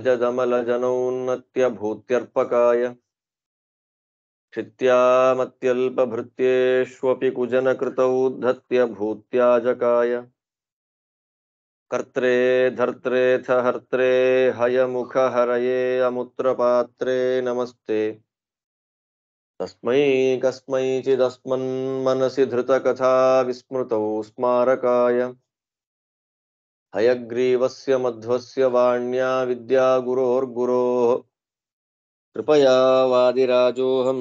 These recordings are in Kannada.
ಭಜದಮಲಜನೌನ್ನತ್ಯ ಭೂತ್ಯರ್ಪಕಾಯ क्षित्यामत्यल्पभृत्येष्वपि कुजनकृतौ धत्य भूत्याजकाय कर्त्रे धर्त्रेऽथ हर्त्रे हयमुखहरये अमुत्रपात्रे नमस्ते तस्मै कस्मैचिदस्मन्मनसि धृतकथा विस्मृतौ स्मारकाय हयग्रीवस्य मध्वस्य वाण्या विद्यागुरोर्गुरोः कृपया वादिराजोऽहं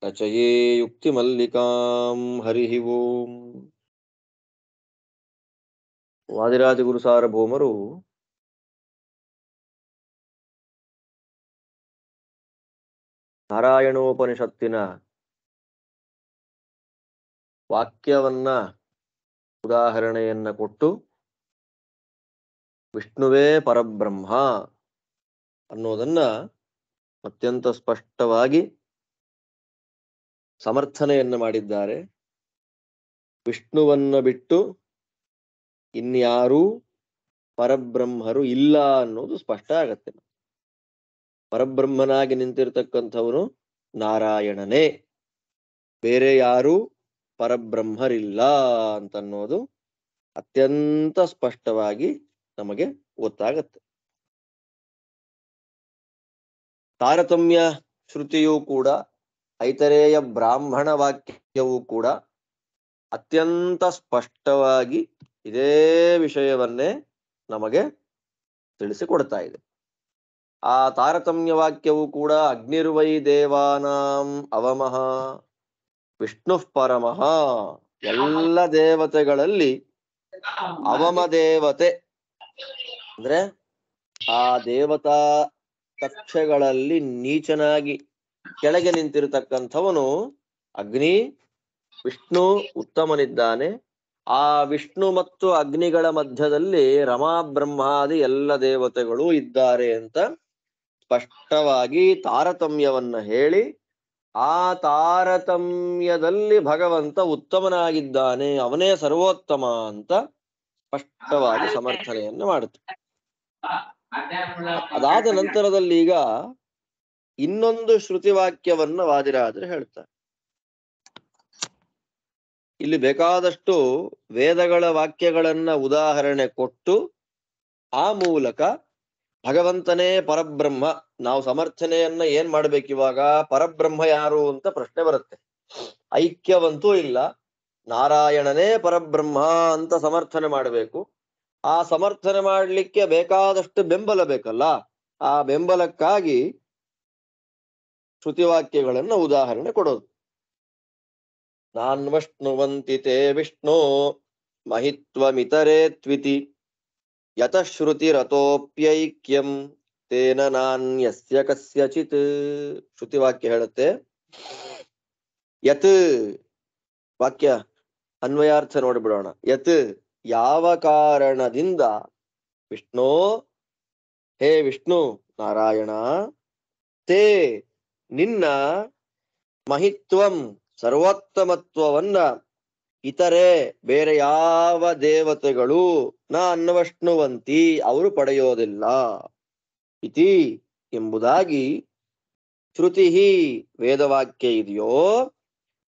रचये युक्तिमल्लिकां हरिः ओಂ. ವಾದಿರಾಜ ಗುರು ಸಾರ್ವಭೌಮರು ನಾರಾಯಣೋಪನಿಷತ್ತಿನ ವಾಕ್ಯವನ್ನ ಉದಾಹರಣೆಯನ್ನ ಕೊಟ್ಟು ವಿಷ್ಣುವೇ ಪರಬ್ರಹ್ಮ ಅನ್ನೋದನ್ನ ಅತ್ಯಂತ ಸ್ಪಷ್ಟವಾಗಿ ಸಮರ್ಥನೆಯನ್ನು ಮಾಡಿದ್ದಾರೆ. ವಿಷ್ಣುವನ್ನ ಬಿಟ್ಟು ಇನ್ಯಾರೂ ಪರಬ್ರಹ್ಮರು ಇಲ್ಲ ಅನ್ನೋದು ಸ್ಪಷ್ಟ ಆಗತ್ತೆ. ಪರಬ್ರಹ್ಮನಾಗಿ ನಿಂತಿರ್ತಕ್ಕಂಥವನು ನಾರಾಯಣನೇ, ಬೇರೆ ಯಾರೂ ಪರಬ್ರಹ್ಮರಿಲ್ಲ ಅಂತನ್ನೋದು ಅತ್ಯಂತ ಸ್ಪಷ್ಟವಾಗಿ ನಮಗೆ ಗೊತ್ತಾಗತ್ತೆ. ತಾರತಮ್ಯ ಶ್ರುತಿಯೂ ಕೂಡ, ಐತರೇಯ ಬ್ರಾಹ್ಮಣ ವಾಕ್ಯವೂ ಕೂಡ ಅತ್ಯಂತ ಸ್ಪಷ್ಟವಾಗಿ ಇದೇ ವಿಷಯವನ್ನೇ ನಮಗೆ ತಿಳಿಸಿಕೊಡ್ತಾ ಇದೆ. ಆ ತಾರತಮ್ಯ ವಾಕ್ಯವು ಕೂಡ ಅಗ್ನಿರ್ವೈ ದೇವಾನಾಂ ಅವಮಃ ವಿಷ್ಣು ಪರಮಃ, ಎಲ್ಲ ದೇವತೆಗಳಲ್ಲಿ ಅವಮ ದೇವತೆ ಅಂದ್ರೆ ಆ ದೇವತಾ ಕಕ್ಷೆಗಳಲ್ಲಿ ನೀಚನಾಗಿ ಕೆಳಗೆ ನಿಂತಿರತಕ್ಕಂಥವನು ಅಗ್ನಿ. ವಿಷ್ಣು ಉತ್ತಮನಿದ್ದಾನೆ. ಆ ವಿಷ್ಣು ಮತ್ತು ಅಗ್ನಿಗಳ ಮಧ್ಯದಲ್ಲಿ ರಮಾ ಬ್ರಹ್ಮಾದಿ ಎಲ್ಲ ದೇವತೆಗಳು ಇದ್ದಾರೆ ಅಂತ ಸ್ಪಷ್ಟವಾಗಿ ತಾರತಮ್ಯವನ್ನ ಹೇಳಿ, ಆ ತಾರತಮ್ಯದಲ್ಲಿ ಭಗವಂತ ಉತ್ತಮನಾಗಿದ್ದಾನೆ, ಅವನೇ ಸರ್ವೋತ್ತಮ ಅಂತ ಸ್ಪಷ್ಟವಾಗಿ ಸಮರ್ಥನೆಯನ್ನು ಮಾಡುತ್ತೆ. ಅದಾದ ನಂತರದಲ್ಲಿ ಈಗ ಇನ್ನೊಂದು ಶ್ರುತಿವಾಕ್ಯವನ್ನ ವಾದಿರಾಜರು ಹೇಳ್ತಾರೆ. ಇಲ್ಲಿ ಬೇಕಾದಷ್ಟು ವೇದಗಳ ವಾಕ್ಯಗಳನ್ನ ಉದಾಹರಣೆ ಕೊಟ್ಟು ಆ ಮೂಲಕ ಭಗವಂತನೇ ಪರಬ್ರಹ್ಮ, ನಾವು ಸಮರ್ಥನೆಯನ್ನ ಏನ್ ಮಾಡ್ಬೇಕಿವಾಗ, ಪರಬ್ರಹ್ಮ ಯಾರು ಅಂತ ಪ್ರಶ್ನೆ ಬರುತ್ತೆ. ಐಕ್ಯವಂತೂ ಇಲ್ಲ, ನಾರಾಯಣನೇ ಪರಬ್ರಹ್ಮ ಅಂತ ಸಮರ್ಥನೆ ಮಾಡಬೇಕು. ಆ ಸಮರ್ಥನೆ ಮಾಡಲಿಕ್ಕೆ ಬೇಕಾದಷ್ಟು ಬೆಂಬಲ ಬೇಕಲ್ಲ, ಆ ಬೆಂಬಲಕ್ಕಾಗಿ ಶ್ರುತಿವಾಕ್ಯಗಳನ್ನ ಉದಾಹರಣೆ ಕೊಡೋದು. ನಾನ್ವಷ್ಣುವಂತಿತೆ ವಿಷ್ಣು ಮಹಿತ್ವಮಿತರೇ ತ್ವಿತಿ ಯತಃ ಶ್ರುತಿರತೋಪ್ಯೈಕ್ಯಂ ತೇನ ನಾನ್ಯಸ್ಯ ಕಸ್ಯಚಿತ್. ಶ್ರುತಿವಾಕ್ಯ ಹೇಳುತ್ತೆ. ಯತ್ ವಾಕ್ಯ ಅನ್ವಯಾರ್ಥ ನೋಡಿಬಿಡೋಣ. ಯತ್ ಯಾವ ಕಾರಣದಿಂದ, ವಿಷ್ಣು ಹೇ ವಿಷ್ಣು ನಾರಾಯಣ, ತೇ ನಿನ್ನ, ಮಹಿತ್ವಂ ಸರ್ವೋತ್ತಮತ್ವವನ್ನ, ಇತರೆ ಬೇರೆ ಯಾವ ದೇವತೆಗಳು ನ ಅನ್ವಷ್ಣುವಂತಿ ಅವರು ಪಡೆಯೋದಿಲ್ಲ, ಇತಿ ಎಂಬುದಾಗಿ ಶ್ರುತಿ ವೇದವಾಕ್ಯ ಇದೆಯೋ,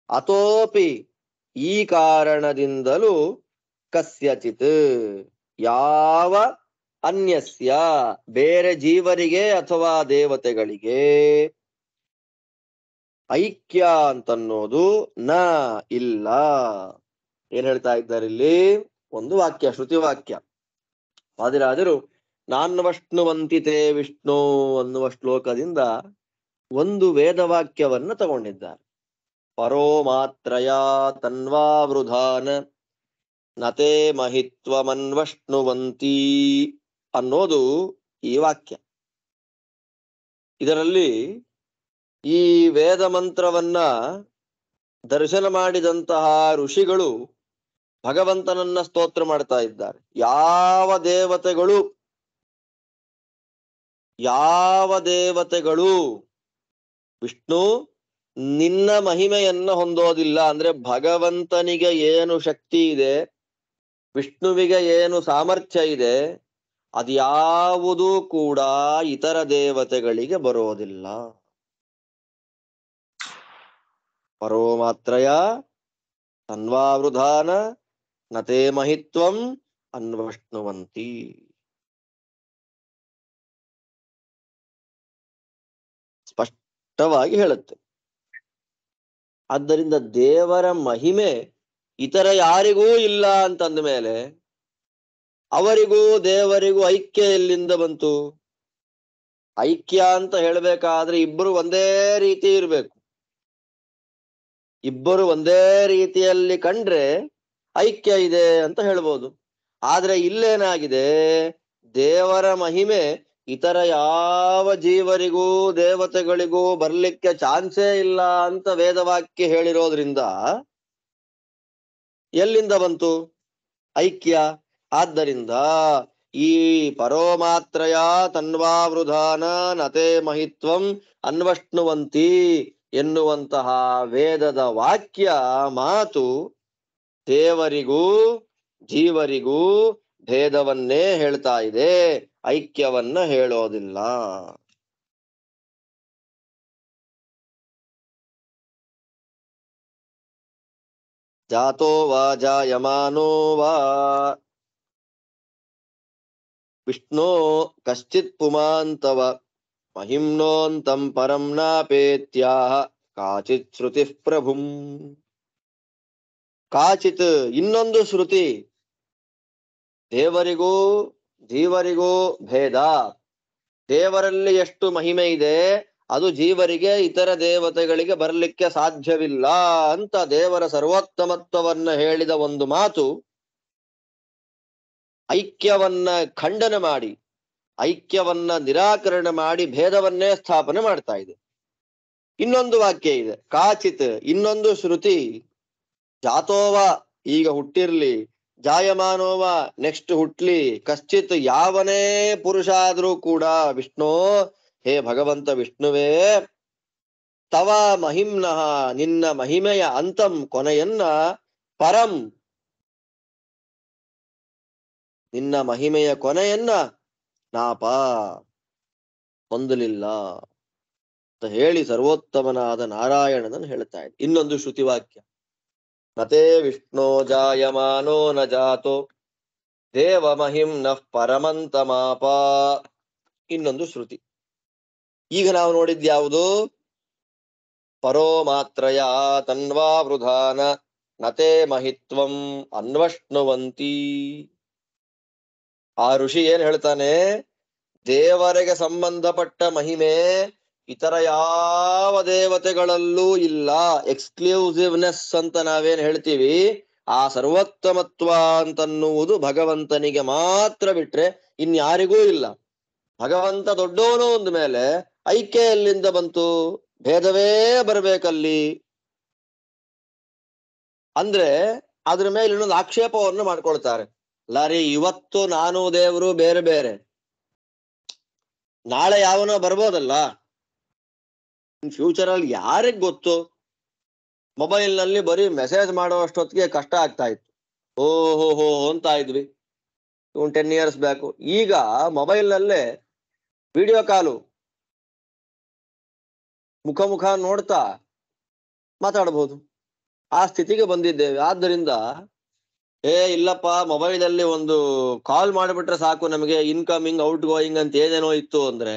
ಅಥೋಪಿ ಈ ಕಾರಣದಿಂದಲೂ, ಕಸ್ಯಚಿತ್ ಯಾವ ಅನ್ಯಸ್ಯ ಬೇರೆ ಜೀವರಿಗೆ ಅಥವಾ ದೇವತೆಗಳಿಗೆ, ಐಕ್ಯ ಅಂತನ್ನೋದು ನ ಇಲ್ಲ. ಏನ್ ಹೇಳ್ತಾ ಇದ್ದಾರೆ ಇಲ್ಲಿ? ಒಂದು ವಾಕ್ಯ, ಶ್ರುತಿ ವಾಕ್ಯ. ವಾದಿರಾಜರು ನಾನ್ವಷ್ಣುವಂತಿತೆ ವಿಷ್ಣು ಅನ್ನುವ ಶ್ಲೋಕದಿಂದ ಒಂದು ವೇದವಾಕ್ಯವನ್ನ ತಗೊಂಡಿದ್ದಾರೆ. ಪರೋ ಮಾತ್ರಯ ತನ್ವಾವೃಧಾನ ನತೆ ಮಹಿತ್ವಮನ್ವಷ್ಣುವಂತಿ ಅನ್ನೋದು ಈ ವಾಕ್ಯ. ಇದರಲ್ಲಿ ಈ ವೇದ ಮಂತ್ರವನ್ನ ದರ್ಶನ ಮಾಡಿದಂತಹ ಋಷಿಗಳು ಭಗವಂತನನ್ನ ಸ್ತೋತ್ರ ಮಾಡ್ತಾ ಇದ್ದಾರೆ. ಯಾವ ದೇವತೆಗಳು ವಿಷ್ಣು ನಿನ್ನ ಮಹಿಮೆಯನ್ನ ಹೊಂದೋದಿಲ್ಲ, ಅಂದ್ರೆ ಭಗವಂತನಿಗೆ ಏನು ಶಕ್ತಿ ಇದೆ, ವಿಷ್ಣುವಿಗೆ ಏನು ಸಾಮರ್ಥ್ಯ ಇದೆ, ಅದ್ಯಾವುದೂ ಕೂಡ ಇತರ ದೇವತೆಗಳಿಗೆ ಬರೋದಿಲ್ಲ. ಪರೋ ಮಾತ್ರಯ ತನ್ವಾವೃಧಾನ ನತೇ ಮಹಿತ್ವಂ ಅನ್ವಷ್ಣುವಂತಿ. ಸ್ಪಷ್ಟವಾಗಿ ಹೇಳುತ್ತೆ. ಆದ್ದರಿಂದ ದೇವರ ಮಹಿಮೆ ಇತರ ಯಾರಿಗೂ ಇಲ್ಲ ಅಂತಂದ ಮೇಲೆ ಅವರಿಗೂ ದೇವರಿಗೂ ಐಕ್ಯ ಎಲ್ಲಿಂದ ಬಂತು? ಐಕ್ಯ ಅಂತ ಹೇಳ್ಬೇಕಾದ್ರೆ ಇಬ್ಬರು ಒಂದೇ ರೀತಿ ಇರ್ಬೇಕು. ಇಬ್ಬರು ಒಂದೇ ರೀತಿಯಲ್ಲಿ ಕಂಡ್ರೆ ಐಕ್ಯ ಇದೆ ಅಂತ ಹೇಳ್ಬೋದು. ಆದ್ರೆ ಇಲ್ಲೇನಾಗಿದೆ, ದೇವರ ಮಹಿಮೆ ಇತರ ಯಾವ ಜೀವರಿಗೂ ದೇವತೆಗಳಿಗೂ ಬರ್ಲಿಕ್ಕೆ ಚಾನ್ಸೇ ಇಲ್ಲ ಅಂತ ವೇದವಾಕ್ಯ ಹೇಳಿರೋದ್ರಿಂದ ಎಲ್ಲಿಂದ ಬಂತು ಐಕ್ಯ? ಆದ್ದರಿಂದ ಈ ಪರೋಮಾತ್ರಯ ತನ್ವಾವೃಧಾನ ನತೇ ಮಹಿತ್ವಂ ಅನ್ವಷ್ಣುವಂತಿ ಎನ್ನುವಂತಹ ವೇದದ ವಾಕ್ಯ ಮಾತು ದೇವರಿಗೂ ಜೀವರಿಗೂ ಭೇದವನ್ನೇ ಹೇಳ್ತಾ ಇದೆ, ಐಕ್ಯವನ್ನ ಹೇಳೋದಿಲ್ಲ. ಜಾತೋ ವಾ ಜಾಯಮಾನೋ ವಾ ವಿಷ್ಣೋ ಕಶ್ಚಿತ್ ಪುಮಾಂತವ ಮಹಿಮ್ನೋಂತಂ ಪರಂ ನಾಪೇತ್ಯಾಹ ಕಾಚಿತ್ ಶ್ರುತಿ ಪ್ರಭುಂ. ಕಾಚಿತ್ ಇನ್ನೊಂದು ಶ್ರುತಿ, ದೇವರಿಗೂ ಜೀವರಿಗೂ ಭೇದ. ದೇವರಲ್ಲಿ ಎಷ್ಟು ಮಹಿಮೆ ಇದೆ ಅದು ಜೀವರಿಗೆ ಇತರ ದೇವತೆಗಳಿಗೆ ಬರಲಿಕ್ಕೆ ಸಾಧ್ಯವಿಲ್ಲ ಅಂತ ದೇವರ ಸರ್ವೋತ್ತಮತ್ವವನ್ನ ಹೇಳಿದ ಒಂದು ಮಾತು ಐಕ್ಯವನ್ನ ಖಂಡನೆ ಮಾಡಿ, ಐಕ್ಯವನ್ನ ನಿರಾಕರಣೆ ಮಾಡಿ ಭೇದವನ್ನೇ ಸ್ಥಾಪನೆ ಮಾಡ್ತಾ ಇದೆ. ಇನ್ನೊಂದು ವಾಕ್ಯ ಇದೆ, ಕಾಚಿತ್ ಇನ್ನೊಂದು ಶ್ರುತಿ, ಜಾತೋವ ಈಗ ಹುಟ್ಟಿರ್ಲಿ, ಜಾಯಮಾನೋವ ನೆಕ್ಸ್ಟ್ ಹುಟ್ಲಿ, ಕಶ್ಚಿತ್ ಯಾವನೇ ಪುರುಷ ಆದ್ರೂ ಕೂಡ, ವಿಷ್ಣು ಹೇ ಭಗವಂತ ವಿಷ್ಣುವೇ, ತವ ಮಹಿಮ್ನಃ ನಿನ್ನ ಮಹಿಮೆಯ ಅಂತಂ ಕೊನೆಯನ್ನ, ಪರಂ ನಿನ್ನ ಮಹಿಮೆಯ ಕೊನೆಯನ್ನ ನಾಪ ಹೊಂದಲಿಲ್ಲ ಅಂತ ಹೇಳಿ ಸರ್ವೋತ್ತಮನಾದ ನಾರಾಯಣನನ್ನು ಹೇಳ್ತಾ ಇದೆ. ಇನ್ನೊಂದು ಶ್ರುತಿವಾಕ್ಯ, ನತೇ ವಿಷ್ಣು ಜಾಯಮಾನೋ ನ ಜಾತೋ ದೇವ ಮಹಿಮ್ನಃ ಪರಮಂತಮಾಪ. ಇನ್ನೊಂದು ಶ್ರುತಿ. ಈಗ ನಾವು ನೋಡಿದ್ಯಾವುದು? ಪರೋ ಮಾತ್ರಯ ತನ್ವಾವೃಧಾನ ನತೇ ಮಹಿತ್ವಂ ಅನ್ವಷ್ಣುವಂತಿ. ಆ ಋಷಿ ಏನ್ ಹೇಳ್ತಾನೆ, ದೇವರಿಗೆ ಸಂಬಂಧಪಟ್ಟ ಮಹಿಮೆ ಇತರ ಯಾವ ದೇವತೆಗಳಲ್ಲೂ ಇಲ್ಲ. ಎಕ್ಸ್ಕ್ಲೂಸಿವ್ನೆಸ್ ಅಂತ ನಾವೇನ್ ಹೇಳ್ತೀವಿ, ಆ ಸರ್ವೋತ್ತಮತ್ವ ಅಂತನ್ನುವುದು ಭಗವಂತನಿಗೆ ಮಾತ್ರ ಬಿಟ್ರೆ ಇನ್ಯಾರಿಗೂ ಇಲ್ಲ. ಭಗವಂತ ದೊಡ್ಡವನು ಅಂದ ಮೇಲೆ ಐಕ್ಯ ಎಲ್ಲಿಂದ ಬಂತು? ಭೇದವೇ ಬರ್ಬೇಕಲ್ಲಿ ಅಂದ್ರೆ ಅದ್ರ ಮೇಲೆ ಇನ್ನೊಂದು ಆಕ್ಷೇಪವನ್ನು ಮಾಡ್ಕೊಳ್ತಾರೆ. ಲಾರಿ ಇವತ್ತು ನಾನು ದೇವರು ಬೇರೆ ಬೇರೆ, ನಾಳೆ ಯಾವನೋ ಬರ್ಬೋದಲ್ಲ, ಫ್ಯೂಚರ್ ಅಲ್ಲಿ ಯಾರಿಗ್ ಗೊತ್ತು? ಮೊಬೈಲ್ ನಲ್ಲಿ ಬರೀ ಮೆಸೇಜ್ ಮಾಡುವಷ್ಟೊತ್ತಿಗೆ ಕಷ್ಟ ಆಗ್ತಾ ಇತ್ತು, ಓಹೋ ಅಂತ ಇದ್ವಿ 10 years ಬ್ಯಾಕು. ಈಗ ಮೊಬೈಲ್ ನಲ್ಲೇ ವಿಡಿಯೋ ಕಾಲು, ಮುಖ ನೋಡ್ತಾ ಮಾತಾಡಬಹುದು, ಆ ಸ್ಥಿತಿಗೆ ಬಂದಿದ್ದೇವೆ. ಆದ್ದರಿಂದ ಇಲ್ಲಪ್ಪ ಮೊಬೈಲಲ್ಲಿ ಒಂದು ಕಾಲ್ ಮಾಡಿಬಿಟ್ರೆ ಸಾಕು ನಮಗೆ, ಇನ್ಕಮಿಂಗ್ ಔಟ್ ಗೋಯಿಂಗ್ ಅಂತ ಏನೇನೋ ಇತ್ತು ಅಂದ್ರೆ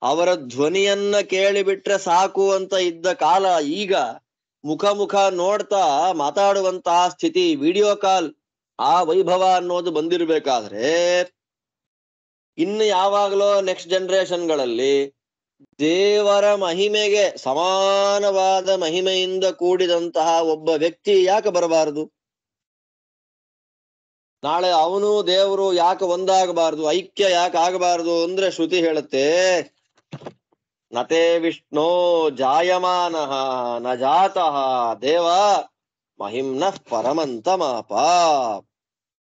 ಅವರ ಧ್ವನಿಯನ್ನ ಕೇಳಿಬಿಟ್ರೆ ಸಾಕು ಅಂತ ಇದ್ದ ಕಾಲ ಈಗ ಮುಖ ನೋಡ್ತಾ ಮಾತಾಡುವಂತಹ ಸ್ಥಿತಿ, ವಿಡಿಯೋ ಕಾಲ್, ಆ ವೈಭವ ಅನ್ನೋದು ಬಂದಿರಬೇಕಾದ್ರೆ ಇನ್ನು ಯಾವಾಗಲೋ ನೆಕ್ಸ್ಟ್ ಜನರೇಷನ್ಗಳಲ್ಲಿ ದೇವರ ಮಹಿಮೆಗೆ ಸಮಾನವಾದ ಮಹಿಮೆಯಿಂದ ಕೂಡಿದಂತಹ ಒಬ್ಬ ವ್ಯಕ್ತಿ ಯಾಕೆ ಬರಬಾರದು? ನಾಳೆ ಅವನು ದೇವರು ಯಾಕೆ ಒಂದಾಗಬಾರದು, ಐಕ್ಯ ಯಾಕೆ ಆಗಬಾರದು ಅಂದ್ರೆ ಶ್ರುತಿ ಹೇಳುತ್ತೆ, ನತೇ ವಿಷ್ಣು ಜಾಯಮಾನಃ ನ ಜಾತಃ ದೇವ ಮಹಿಮ್ನಃ ಪರಮಂತಮಾಪ.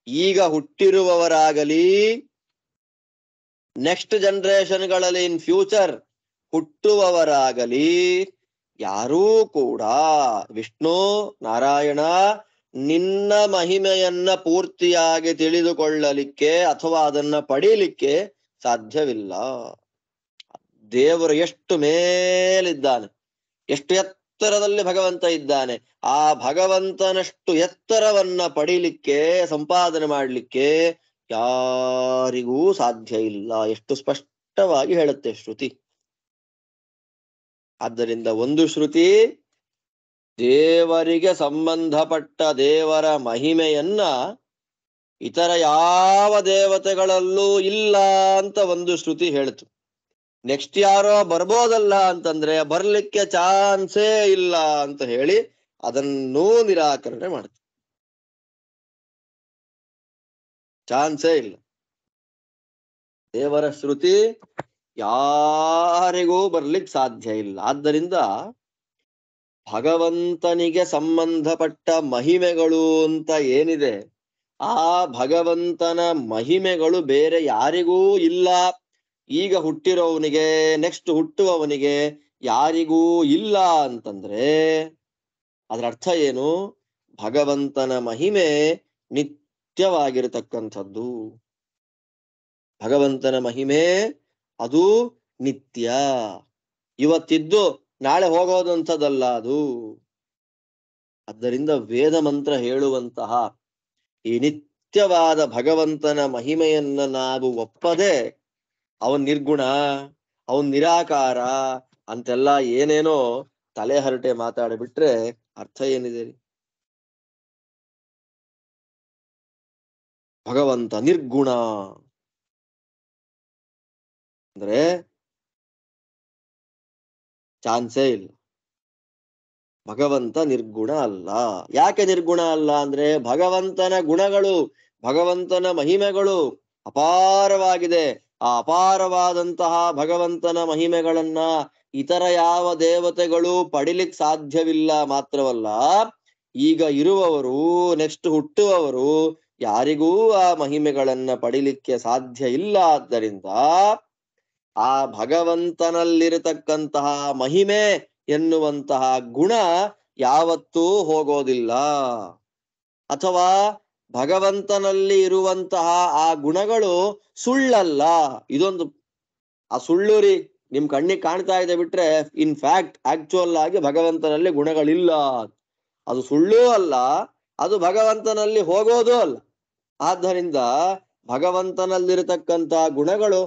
ಈಗ ಹುಟ್ಟಿರುವವರಾಗಲಿ ನೆಕ್ಸ್ಟ್ ಜನರೇಷನ್ಗಳಲ್ಲಿ ಇನ್ ಫ್ಯೂಚರ್ ಹುಟ್ಟುವವರಾಗಲಿ ಯಾರೂ ಕೂಡ ವಿಷ್ಣು ನಾರಾಯಣ ನಿನ್ನ ಮಹಿಮೆಯನ್ನ ಪೂರ್ತಿಯಾಗಿ ತಿಳಿದುಕೊಳ್ಳಲಿಕ್ಕೆ ಅಥವಾ ಅದನ್ನ ಪಡೀಲಿಕ್ಕೆ ಸಾಧ್ಯವಿಲ್ಲ. ದೇವರು ಎಷ್ಟು ಮೇಲಿದ್ದಾನೆ, ಎಷ್ಟು ಎತ್ತರದಲ್ಲಿ ಭಗವಂತ ಇದ್ದಾನೆ. ಆ ಭಗವಂತನಷ್ಟು ಎತ್ತರವನ್ನ ಪಡೀಲಿಕ್ಕೆ, ಸಂಪಾದನೆ ಮಾಡಲಿಕ್ಕೆ ಯಾರಿಗೂ ಸಾಧ್ಯ ಇಲ್ಲ. ಎಷ್ಟು ಸ್ಪಷ್ಟವಾಗಿ ಹೇಳುತ್ತೆ ಶ್ರುತಿ. ಆದ್ದರಿಂದ ಒಂದು ಶ್ರುತಿ ದೇವರಿಗೆ ಸಂಬಂಧಪಟ್ಟ ದೇವರ ಮಹಿಮೆಯನ್ನ ಇತರ ಯಾವ ದೇವತೆಗಳಲ್ಲೂ ಇಲ್ಲ ಅಂತ ಒಂದು ಶ್ರುತಿ ಹೇಳ್ತು. ನೆಕ್ಸ್ಟ್ ಯಾರೋ ಬರ್ಬೋದಲ್ಲ ಅಂತಂದ್ರೆ ಬರ್ಲಿಕ್ಕೆ ಚಾನ್ಸೇ ಇಲ್ಲ ಅಂತ ಹೇಳಿ ಅದನ್ನೂ ನಿರಾಕರಣೆ ಮಾಡ್ತು. ಚಾನ್ಸೇ ಇಲ್ಲ. ದೇವರ ಶ್ರುತಿ ಯಾರಿಗೂ ಬರ್ಲಿಕ್ಕೆ ಸಾಧ್ಯ ಇಲ್ಲ. ಆದ್ದರಿಂದ ಭಗವಂತನಿಗೆ ಸಂಬಂಧಪಟ್ಟ ಮಹಿಮೆಗಳು ಅಂತ ಏನಿದೆ, ಆ ಭಗವಂತನ ಮಹಿಮೆಗಳು ಬೇರೆ ಯಾರಿಗೂ ಇಲ್ಲ. ಈಗ ಹುಟ್ಟಿರೋವನಿಗೆ, ನೆಕ್ಸ್ಟ್ ಹುಟ್ಟುವವನಿಗೆ ಯಾರಿಗೂ ಇಲ್ಲ ಅಂತಂದ್ರೆ ಅದರ ಅರ್ಥ ಏನು? ಭಗವಂತನ ಮಹಿಮೆ ನಿತ್ಯವಾಗಿರತಕ್ಕಂಥದ್ದು. ಭಗವಂತನ ಮಹಿಮೆ ಅದು ನಿತ್ಯ. ಇವತ್ತಿದ್ದು ನಾಳೆ ಹೋಗೋದಂಥದ್ದಲ್ಲ ಅದು. ಆದ್ದರಿಂದ ವೇದ ಮಂತ್ರ ಹೇಳುವಂತಹ ಈ ನಿತ್ಯವಾದ ಭಗವಂತನ ಮಹಿಮೆಯನ್ನ ನಾವು ಒಪ್ಪದೆ ಅವನ್ ನಿರ್ಗುಣ, ಅವನ್ ನಿರಾಕಾರ ಅಂತೆಲ್ಲ ಏನೇನೋ ತಲೆ ಹರಟೆ ಮಾತಾಡಿಬಿಟ್ರೆ ಅರ್ಥ ಏನಿದೆ ರೀ? ಭಗವಂತ ನಿರ್ಗುಣ ಅಂದ್ರೆ ಚಾನ್ಸೇ ಇಲ್ಲ. ಭಗವಂತ ನಿರ್ಗುಣ ಅಲ್ಲ. ಯಾಕೆ ನಿರ್ಗುಣ ಅಲ್ಲ ಅಂದ್ರೆ ಭಗವಂತನ ಗುಣಗಳು, ಭಗವಂತನ ಮಹಿಮೆಗಳು ಅಪಾರವಾಗಿದೆ. ಆ ಅಪಾರವಾದಂತಹ ಭಗವಂತನ ಮಹಿಮೆಗಳನ್ನ ಇತರ ಯಾವ ದೇವತೆಗಳು ಪಡಿಲಿಕ್ಕೆ ಸಾಧ್ಯವಿಲ್ಲ. ಮಾತ್ರವಲ್ಲ, ಈಗ ಇರುವವರು, ನೆಕ್ಸ್ಟ್ ಹುಟ್ಟುವವರು ಯಾರಿಗೂ ಆ ಮಹಿಮೆಗಳನ್ನ ಪಡಿಲಿಕ್ಕೆ ಸಾಧ್ಯ ಇಲ್ಲ. ಆದ್ದರಿಂದ ಆ ಭಗವಂತನಲ್ಲಿರತಕ್ಕಂತಹ ಮಹಿಮೆ ಎನ್ನುವಂತಹ ಗುಣ ಯಾವತ್ತೂ ಹೋಗೋದಿಲ್ಲ. ಅಥವಾ ಭಗವಂತನಲ್ಲಿ ಇರುವಂತಹ ಆ ಗುಣಗಳು ಸುಳ್ಳಲ್ಲ. ಇದೊಂದು ಆ ಸುಳ್ಳು ರೀ, ನಿಮ್ ಕಣ್ಣಿಗೆ ಕಾಣ್ತಾ ಇದೆ ಬಿಟ್ರೆ ಇನ್ ಫ್ಯಾಕ್ಟ್ ಆಕ್ಚುಯಲ್ ಆಗಿ ಭಗವಂತನಲ್ಲಿ ಗುಣಗಳಿಲ್ಲ. ಅದು ಸುಳ್ಳೂ ಅಲ್ಲ, ಅದು ಭಗವಂತನಲ್ಲಿ ಹೋಗೋದು ಅಲ್ಲ. ಆದ್ದರಿಂದ ಭಗವಂತನಲ್ಲಿರತಕ್ಕಂತಹ ಗುಣಗಳು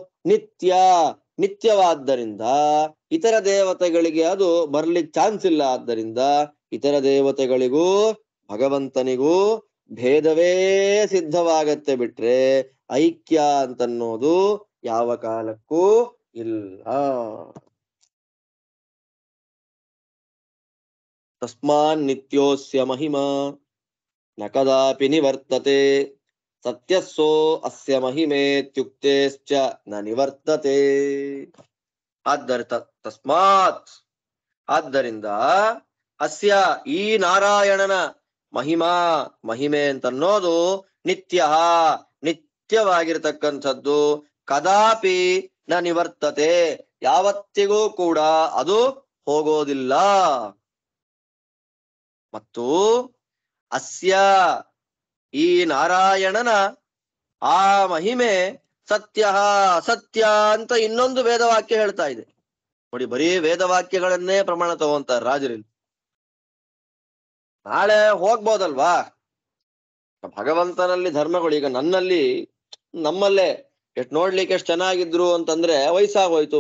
ನಿತ್ಯವಾದ್ದರಿಂದ ಇತರ ದೇವತೆಗಳಿಗೆ ಅದು ಬರ್ಲಿಕ್ಕೆ ಚಾನ್ಸ್ ಇಲ್ಲ. ಆದ್ದರಿಂದ ಇತರ ದೇವತೆಗಳಿಗೂ ಭಗವಂತನಿಗೂ ಭೇದವೇ ಸಿದ್ಧವಾಗತ್ತೆ ಬಿಟ್ರೆ ಐಕ್ಯ ಅಂತನ್ನೋದು ಯಾವ ಕಾಲಕ್ಕೂ ಇಲ್ಲ. ತಸ್ಮಾನ್ ನಿತ್ಯೋಸ್ಯ ಮಹಿಮಾ ನ ಕದಾಪಿ ನಿವರ್ತತೆ ಸತ್ಯಸ್ಸೋ ಅಸ್ಯ ಮಹಿಮೇತ್ಯುಕ್ತೇಶ್ಚ ನ ನಿವರ್ತತೆ. ತಸ್ಮಾತ್ ಆದ್ದರಿಂದ ಅಸ್ಯ ಈ ನಾರಾಯಣನ ಮಹಿಮೆ ಅಂತನ್ನೋದು ನಿತ್ಯವಾಗಿರ್ತಕ್ಕಂಥದ್ದು. ಕದಾಪಿ ನ ನಿವರ್ತತೆ, ಯಾವತ್ತಿಗೂ ಕೂಡ ಅದು ಹೋಗೋದಿಲ್ಲ. ಮತ್ತು ಅಸ್ಯ ಈ ನಾರಾಯಣನ ಆ ಮಹಿಮೆ ಸತ್ಯ ಅಂತ ಇನ್ನೊಂದು ವೇದವಾಕ್ಯ ಹೇಳ್ತಾ ಇದೆ ನೋಡಿ. ಬರೀ ವೇದವಾಕ್ಯಗಳನ್ನೇ ಪ್ರಮಾಣ ತಗೊಂತಾರೆ ರಾಜರಿಲ್ಲಿ. ನಾಳೆ ಹೋಗ್ಬೋದಲ್ವಾ ಭಗವಂತನಲ್ಲಿ ಧರ್ಮಗಳು? ಈಗ ನಮ್ಮಲ್ಲೇ ಎಷ್ಟು ನೋಡ್ಲಿಕ್ಕೆ ಎಷ್ಟು ಚೆನ್ನಾಗಿದ್ರು ಅಂತಂದ್ರೆ ವಯಸ್ಸಾಗೋಯ್ತು.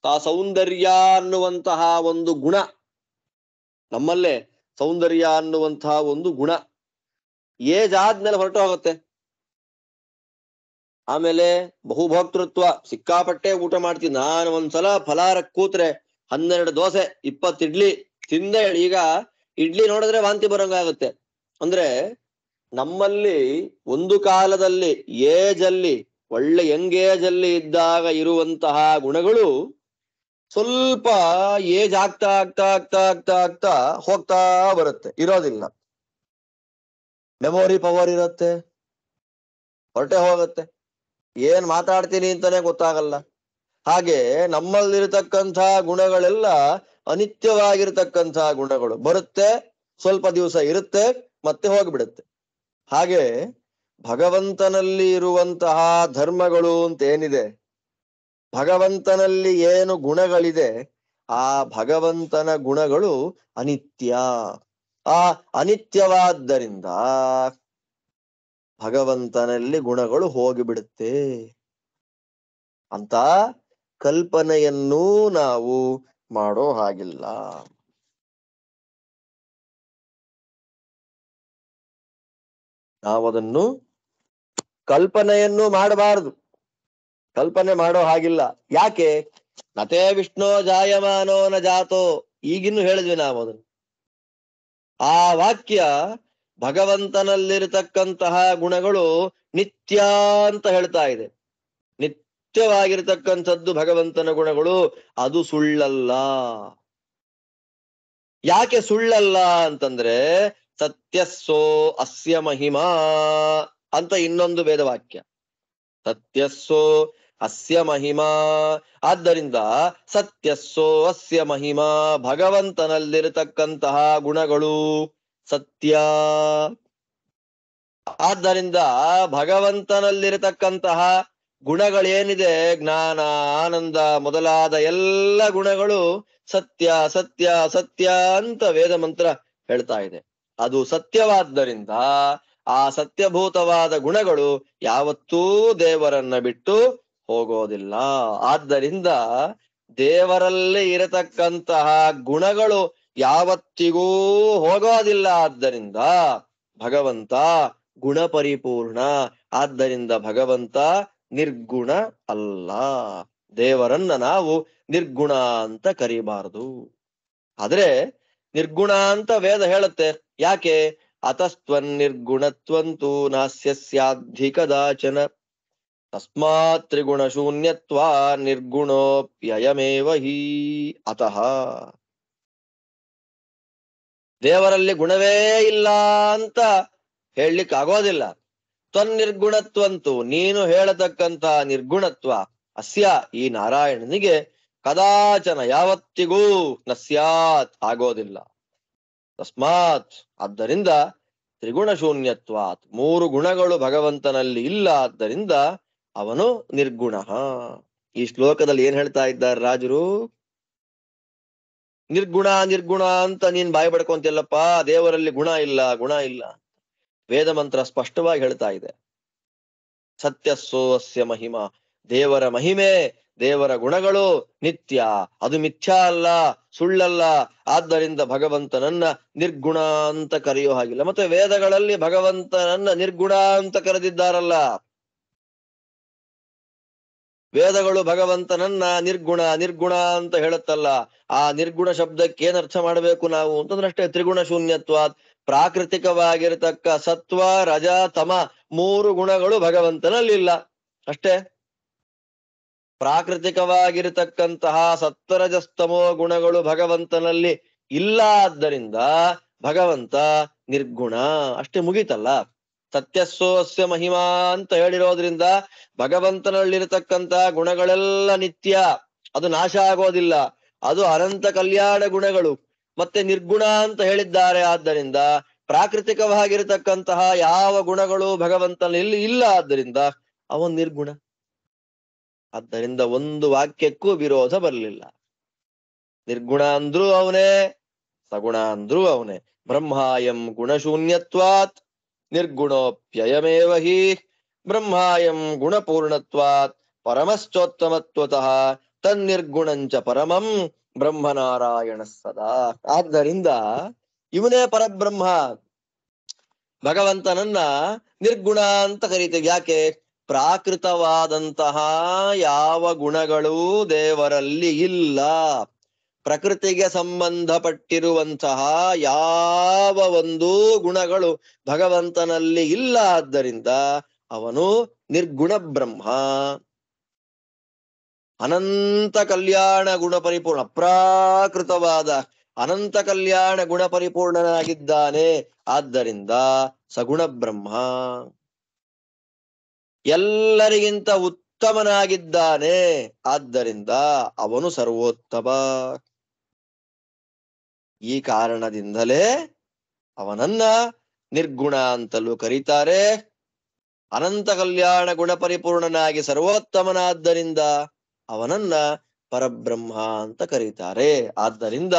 ಆ ಸೌಂದರ್ಯ ಅನ್ನುವಂತಹ ಒಂದು ಗುಣ ನಮ್ಮಲ್ಲೇ, ಸೌಂದರ್ಯ ಅನ್ನುವಂತಹ ಒಂದು ಗುಣ ಏಜ್ ಆದ್ಮೇಲೆ ಹೊರಟು ಹೋಗುತ್ತೆ. ಆಮೇಲೆ ಬಹುಭೋಕ್ತೃತ್ವ, ಸಿಕ್ಕಾಪಟ್ಟೆ ಊಟ ಮಾಡ್ತೀನಿ ನಾನು. ಒಂದ್ಸಲ ಫಲಾರ ಕೂತ್ರೆ 12 ದೋಸೆ 20 ಇಡ್ಲಿ ತಿಂದೆ. ಈಗ ಇಡ್ಲಿ ನೋಡಿದ್ರೆ ವಾಂತಿ ಬರೋಂಗಾಗುತ್ತೆ. ಅಂದ್ರೆ ನಮ್ಮಲ್ಲಿ ಒಂದು ಕಾಲದಲ್ಲಿ ಒಳ್ಳೆ ಯಂಗ್ ಏಜ್ ಅಲ್ಲಿ ಇದ್ದಾಗ ಇರುವಂತಹ ಗುಣಗಳು ಸ್ವಲ್ಪ ಏಜ್ ಆಗ್ತಾ ಹೋಗ್ತಾ ಬರುತ್ತೆ, ಇರೋದಿಲ್ಲ. ಮೆಮೊರಿ ಪವರ್ ಇರುತ್ತೆ, ಹೊರಟೆ ಹೋಗುತ್ತೆ, ಏನ್ ಮಾತಾಡ್ತೀನಿ ಅಂತಾನೆ ಗೊತ್ತಾಗಲ್ಲ. ಹಾಗೆ ನಮ್ಮಲ್ಲಿರತಕ್ಕಂತಹ ಗುಣಗಳೆಲ್ಲ ಅನಿತ್ಯವಾಗಿರ್ತಕ್ಕಂತಹ ಗುಣಗಳು. ಬರುತ್ತೆ, ಸ್ವಲ್ಪ ದಿವಸ ಇರುತ್ತೆ, ಮತ್ತೆ ಹೋಗ್ಬಿಡುತ್ತೆ. ಹಾಗೆ ಭಗವಂತನಲ್ಲಿ ಇರುವಂತಹ ಧರ್ಮಗಳು ಅಂತ ಏನಿದೆ, ಭಗವಂತನಲ್ಲಿ ಏನು ಗುಣಗಳಿದೆ, ಆ ಭಗವಂತನ ಗುಣಗಳು ಅನಿತ್ಯ. ಆ ಅನಿತ್ಯವಾದ್ದರಿಂದ ಭಗವಂತನಲ್ಲಿ ಗುಣಗಳು ಹೋಗಿಬಿಡುತ್ತೆ ಅಂತ ಕಲ್ಪನೆಯನ್ನೂ ನಾವು ಮಾಡೋ ಹಾಗಿಲ್ಲ. ನಾವದನ್ನು ಕಲ್ಪನೆಯನ್ನು ಮಾಡಬಾರದು, ಕಲ್ಪನೆ ಮಾಡೋ ಹಾಗಿಲ್ಲ. ಯಾಕೆ? ನತೇ ವಿಷ್ಣು ಜಾಯಮಾನೋ ನ ಜಾತೋ, ಈಗಿನ್ನು ಹೇಳಿದ್ವಿ ನಾವು ಅದನ್ನು. ಆ ವಾಕ್ಯ ಭಗವಂತನಲ್ಲಿರತಕ್ಕಂತಹ ಗುಣಗಳು ನಿತ್ಯ ಅಂತ ಹೇಳ್ತಾ ಇದೆ. ನಿತ್ಯವಾಗಿರತಕ್ಕಂಥದ್ದು ಭಗವಂತನ ಗುಣಗಳು, ಅದು ಸುಳ್ಳಲ್ಲ. ಯಾಕೆ ಸುಳ್ಳಲ್ಲ ಅಂತಂದ್ರೆ ಸತ್ಯಸ್ಸೋ ಅಸ್ಯ ಮಹಿಮಾ ಅಂತ ಇನ್ನೊಂದು ವೇದವಾಕ್ಯ. ಸತ್ಯಸ್ಸೋ ಅಸ್ಯ ಮಹಿಮಾ. ಆದ್ದರಿಂದ ಸತ್ಯಸ್ಸೋ ಅಸ್ಯ ಮಹಿಮಾ, ಭಗವಂತನಲ್ಲಿರತಕ್ಕಂತಹ ಗುಣಗಳು ಸತ್ಯ. ಆದ್ದರಿಂದ ಭಗವಂತನಲ್ಲಿರತಕ್ಕಂತಹ ಗುಣಗಳೇನಿದೆ, ಜ್ಞಾನ, ಆನಂದ ಮೊದಲಾದ ಎಲ್ಲ ಗುಣಗಳು ಸತ್ಯ ಸತ್ಯ ಸತ್ಯ ಅಂತ ವೇದ ಮಂತ್ರ ಹೇಳ್ತಾ ಇದೆ. ಅದು ಸತ್ಯವಾದ್ದರಿಂದ ಆ ಸತ್ಯಭೂತವಾದ ಗುಣಗಳು ಯಾವತ್ತೂ ದೇವರನ್ನ ಬಿಟ್ಟು ಹೋಗೋದಿಲ್ಲ. ಆದ್ದರಿಂದ ದೇವರಲ್ಲಿ ಇರತಕ್ಕಂತಹ ಗುಣಗಳು ಯಾವತ್ತಿಗೂ ಹೋಗೋದಿಲ್ಲ. ಆದ್ದರಿಂದ ಭಗವಂತ ಗುಣ ಪರಿಪೂರ್ಣ. ಆದ್ದರಿಂದ ಭಗವಂತ ನಿರ್ಗುಣ ಅಲ್ಲ. ದೇವರನ್ನ ನಾವು ನಿರ್ಗುಣ ಅಂತ ಕರಿಬಾರದು. ಆದ್ರೆ ನಿರ್ಗುಣ ಅಂತ ವೇದ ಹೇಳುತ್ತೆ. ಯಾಕೆ? ಅತಸ್ತ್ವನ್ ನಿರ್ಗುಣತ್ವಂತೂ ನಾಸ್ಯಸ್ಯಾಧಿ ಕದಾಚನ ತಸ್ಮಾತ್ ತ್ರಿಗುಣ ಶೂನ್ಯತ್ವ ನಿರ್ಗುಣೋಪ್ಯಯಮೇವ ಹಿ. ಅತಃ ದೇವರಲ್ಲಿ ಗುಣವೇ ಇಲ್ಲ ಅಂತ ಹೇಳಲಿಕ್ಕೆ ಆಗೋದಿಲ್ಲ. ತ್ವನ್ನಿರ್ಗುಣತ್ವಂತು, ನೀನು ಹೇಳತಕ್ಕಂತ ನಿರ್ಗುಣತ್ವ ಅಸ್ಯ ಈ ನಾರಾಯಣನಿಗೆ ಕದಾಚನ ಯಾವತ್ತಿಗೂ ನ ಸ್ಯಾತ್ ಆಗೋದಿಲ್ಲ. ತಸ್ಮಾತ್ ಆದ್ದರಿಂದ ತ್ರಿಗುಣ ಶೂನ್ಯತ್ವಾತ್, ಮೂರು ಗುಣಗಳು ಭಗವಂತನಲ್ಲಿ ಇಲ್ಲ. ಆದ್ದರಿಂದ ಅವನು ನಿರ್ಗುಣ. ಈ ಶ್ಲೋಕದಲ್ಲಿ ಏನ್ ಹೇಳ್ತಾ ಇದ್ದಾರೆ ರಾಜರು? ನಿರ್ಗುಣ ನಿರ್ಗುಣ ಅಂತ ನೀನ್ ಬಾಯಿ ಬಡ್ಕೊಂತಿಲ್ಲಪ್ಪ, ದೇವರಲ್ಲಿ ಗುಣ ಇಲ್ಲ ಗುಣ ಇಲ್ಲ. ವೇದ ಮಂತ್ರ ಸ್ಪಷ್ಟವಾಗಿ ಹೇಳ್ತಾ ಇದೆ. ಸತ್ಯಸ್ಸೋ ಅಸ್ಯ ಮಹಿಮಾ, ದೇವರ ಮಹಿಮೆ, ದೇವರ ಗುಣಗಳು ನಿತ್ಯ, ಅದು ಮಿಥ್ಯಾ ಅಲ್ಲ, ಸುಳ್ಳಲ್ಲ. ಆದ್ದರಿಂದ ಭಗವಂತನನ್ನ ನಿರ್ಗುಣ ಅಂತ ಕರೆಯೋ ಹಾಗಿಲ್ಲ. ಮತ್ತೆ ವೇದಗಳಲ್ಲಿ ಭಗವಂತನನ್ನ ನಿರ್ಗುಣ ಅಂತ ಕರೆದಿದ್ದಾರಲ್ಲ. ವೇದಗಳು ಭಗವಂತನನ್ನ ನಿರ್ಗುಣ ನಿರ್ಗುಣ ಅಂತ ಹೇಳುತ್ತಲ್ಲ. ಆ ನಿರ್ಗುಣ ಶಬ್ದಕ್ಕೆ ಏನ್ ಅರ್ಥ ಮಾಡಬೇಕು ನಾವು ಅಂತಂದ್ರೆ ಅಷ್ಟೇ, ತ್ರಿಗುಣ ಶೂನ್ಯತ್ವಾತ್, ಪ್ರಾಕೃತಿಕವಾಗಿರತಕ್ಕ ಸತ್ವ ರಜ ತಮ ಮೂರು ಗುಣಗಳು ಭಗವಂತನಲ್ಲಿಲ್ಲ ಅಷ್ಟೇ. ಪ್ರಾಕೃತಿಕವಾಗಿರತಕ್ಕಂತಹ ಸತ್ವರಜಸ್ತಮೋ ಗುಣಗಳು ಭಗವಂತನಲ್ಲಿ ಇಲ್ಲ. ಆದ್ದರಿಂದ ಭಗವಂತ ನಿರ್ಗುಣ ಅಷ್ಟೇ, ಮುಗೀತಲ್ಲ. ಸತ್ಯಸ್ಸೋ ಅಸ್ಯ ಮಹಿಮಾ ಅಂತ ಹೇಳಿರೋದ್ರಿಂದ ಭಗವಂತನಲ್ಲಿರತಕ್ಕಂತ ಗುಣಗಳೆಲ್ಲ ನಿತ್ಯ, ಅದು ನಾಶ ಆಗೋದಿಲ್ಲ, ಅದು ಅನಂತ ಕಲ್ಯಾಣ ಗುಣಗಳು. ಮತ್ತೆ ನಿರ್ಗುಣ ಅಂತ ಹೇಳಿದ್ದಾರೆ. ಆದ್ದರಿಂದ ಪ್ರಾಕೃತಿಕವಾಗಿರತಕ್ಕಂತಹ ಯಾವ ಗುಣಗಳು ಭಗವಂತನಲ್ಲಿ ಇಲ್ಲ, ಆದ್ದರಿಂದ ಅವನ್ ನಿರ್ಗುಣ. ಆದ್ದರಿಂದ ಒಂದು ವಾಕ್ಯಕ್ಕೂ ವಿರೋಧ ಬರಲಿಲ್ಲ. ನಿರ್ಗುಣ ಅಂದ್ರೂ ಅವನೇ, ಸಗುಣ ಅಂದ್ರೂ ಅವನೇ. ಬ್ರಹ್ಮಾಯಂ ಗುಣಶೂನ್ಯತ್ವಾತ್ ನಿರ್ಗುಣೋಪ್ಯಯಮೇವ ಹಿ, ಬ್ರಹ್ಮಾಯಂ ಗುಣಪೂರ್ಣತ್ವಾತ್ ಪರಮಶ್ಚೋತ್ತಮತ್ವತಃ ತನ್ನಿರ್ಗುಣಂಚ ಪರಮಂ ಬ್ರಹ್ಮನಾರಾಯಣ ಸದಾ. ಆದ್ದರಿಂದ ಇವನೇ ಪರಬ್ರಹ್ಮ. ಭಗವಂತನನ್ನ ನಿರ್ಗುಣ ಅಂತ ಕರೀತೀವಿ. ಯಾಕೆ? ಪ್ರಾಕೃತವಾದಂತಹ ಯಾವ ಗುಣಗಳೂ ದೇವರಲ್ಲಿ ಇಲ್ಲ. ಪ್ರಕೃತಿಗೆ ಸಂಬಂಧಪಟ್ಟಿರುವಂತಹ ಯಾವ ಒಂದು ಗುಣಗಳು ಭಗವಂತನಲ್ಲಿ ಇಲ್ಲ. ಆದ್ದರಿಂದ ಅವನು ನಿರ್ಗುಣ ಬ್ರಹ್ಮ. ಅನಂತ ಕಲ್ಯಾಣ ಗುಣ ಪರಿಪೂರ್ಣ, ಅಪ್ರಾಕೃತವಾದ ಅನಂತ ಕಲ್ಯಾಣ ಗುಣ ಪರಿಪೂರ್ಣನಾಗಿದ್ದಾನೆ. ಆದ್ದರಿಂದ ಸಗುಣ ಬ್ರಹ್ಮ. ಎಲ್ಲರಿಗಿಂತ ಉತ್ತಮನಾಗಿದ್ದಾನೆ. ಆದ್ದರಿಂದ ಅವನು ಸರ್ವೋತ್ತಮ. ಈ ಕಾರಣದಿಂದಲೇ ಅವನನ್ನ ನಿರ್ಗುಣ ಅಂತಲೂ ಕರೀತಾರೆ. ಅನಂತ ಕಲ್ಯಾಣ ಗುಣ ಪರಿಪೂರ್ಣನಾಗಿ ಸರ್ವೋತ್ತಮನಾದ್ದರಿಂದ ಅವನನ್ನ ಪರಬ್ರಹ್ಮ ಅಂತ ಕರೀತಾರೆ. ಆದ್ದರಿಂದ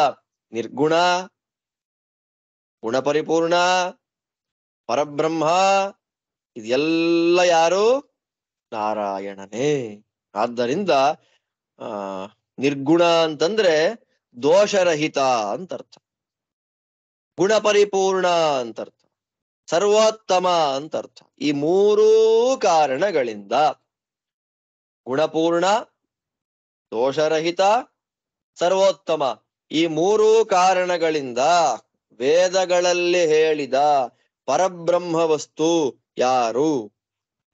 ನಿರ್ಗುಣ, ಗುಣಪರಿಪೂರ್ಣ, ಪರಬ್ರಹ್ಮ ಇದೆಲ್ಲ ಯಾರು? ನಾರಾಯಣನೇ. ಆದ್ದರಿಂದ ನಿರ್ಗುಣ ಅಂತಂದ್ರೆ ದೋಷರಹಿತ ಅಂತರ್ಥ, ಗುಣಪರಿಪೂರ್ಣ ಅಂತರ್ಥ, ಸರ್ವೋತ್ತಮ ಅಂತರ್ಥ. ಈ ಮೂರೂ ಕಾರಣಗಳಿಂದ ಗುಣಪೂರ್ಣ, ದೋಷರಹಿತ, ಸರ್ವೋತ್ತಮ ಈ ಮೂರೂ ಕಾರಣಗಳಿಂದ ವೇದಗಳಲ್ಲಿ ಹೇಳಿದ ಪರಬ್ರಹ್ಮ ವಸ್ತು ಯಾರು?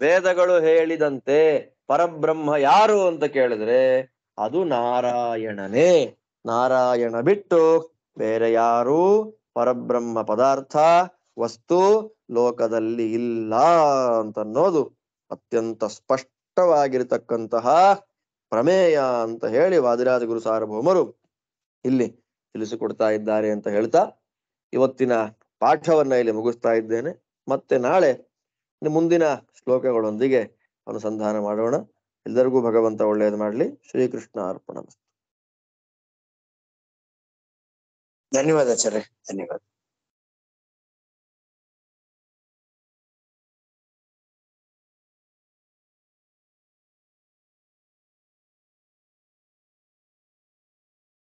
ವೇದಗಳು ಹೇಳಿದಂತೆ ಪರಬ್ರಹ್ಮ ಯಾರು ಅಂತ ಕೇಳಿದ್ರೆ ಅದು ನಾರಾಯಣನೇ. ನಾರಾಯಣ ಬಿಟ್ಟು ಬೇರೆ ಯಾರೂ ಪರಬ್ರಹ್ಮ ಪದಾರ್ಥ ವಸ್ತು ಲೋಕದಲ್ಲಿ ಇಲ್ಲ ಅಂತನ್ನೋದು ಅತ್ಯಂತ ಸ್ಪಷ್ಟವಾಗಿರತಕ್ಕಂತಹ ಪ್ರಮೇಯ ಅಂತ ಹೇಳಿ ವಾದಿರಾಜ ಗುರು ಸಾರ್ವಭೌಮರು ಇಲ್ಲಿ ತಿಳಿಸಿಕೊಡ್ತಾ ಇದ್ದಾರೆ ಅಂತ ಹೇಳ್ತಾ ಇವತ್ತಿನ ಪಾಠವನ್ನ ಇಲ್ಲಿ ಮುಗಿಸ್ತಾ ಇದ್ದೇನೆ. ಮತ್ತೆ ನಾಳೆ ಮುಂದಿನ ಶ್ಲೋಕಗಳೊಂದಿಗೆ ಅನುಸಂಧಾನ ಮಾಡೋಣ. ಎಲ್ಲರಿಗೂ ಭಗವಂತ ಒಳ್ಳೆಯದು ಮಾಡಲಿ. ಶ್ರೀಕೃಷ್ಣ ಅರ್ಪಣ. ಧನ್ಯವಾದ ಆಚಾರ್ಯ, ಧನ್ಯವಾದ.